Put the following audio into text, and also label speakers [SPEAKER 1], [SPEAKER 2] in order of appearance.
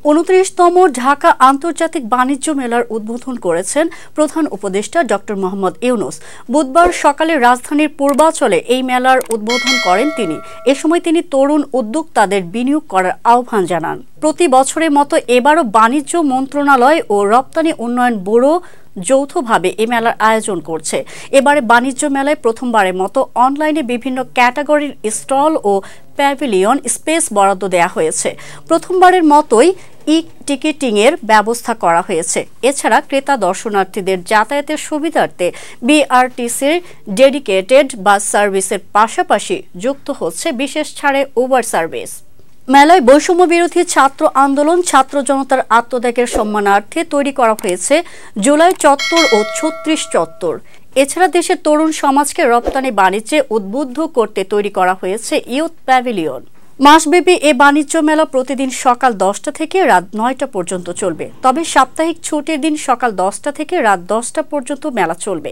[SPEAKER 1] ২৯তম ঢাকা আন্তর্জাতিক বাণিজ্য মেলার উদ্বোধন করেছেন প্রধান উপদেষ্টা ডক্টর মোহাম্মদ ইউনূস। বুধবার সকালে রাজধানীর পূর্বাচলে এই মেলার উদ্বোধন করেন তিনি। এ সময় তিনি তরুণ উদ্যোক্তাদের বিনিয়োগ করার আহ্বান জানান। প্রতি বছরের মতো এবারও বাণিজ্য মন্ত্রণালয় ও রপ্তানি উন্নয়ন ব্যুরো যৌথভাবে এ মেলার আয়োজন করছে। এবারে বাণিজ্য মেলায় প্রথমবারের মতো অনলাইনে বিভিন্ন ক্যাটাগরির স্টল ও প্যাভিলিয়ন স্পেস বরাদ্দ দেওয়া হয়েছে। প্রথমবারের মতোই টিকিটিংয়ের ব্যবস্থা করা হয়েছে। এছাড়া ক্রেতা দর্শনার্থীদের যাতায়াতের সুবিধার্থে বিআরটিসির ডেডিকেটেড বাস সার্ভিসের পাশাপাশি যুক্ত হচ্ছে বিশেষ ছাড়ে উবার সার্ভিস। মেলায় বৈষম্য বিরোধী ছাত্র আন্দোলন ছাত্র জনতার আত্মত্যাগের সম্মানার্থে তৈরি করা হয়েছে জুলাই চত্বর ও ৩৬ চত্বর। এছাড়া দেশের তরুণ সমাজকে রপ্তানি বাণিজ্যে উদ্বুদ্ধ করতে তৈরি করা হয়েছে ইয়ুথ প্যাভিলিয়ন। মাসব্যাপী এ বাণিজ্য মেলা প্রতিদিন সকাল ১০টা থেকে রাত ৯টা পর্যন্ত চলবে। তবে সাপ্তাহিক ছুটির দিন সকাল ১০টা থেকে রাত ১০টা পর্যন্ত মেলা চলবে।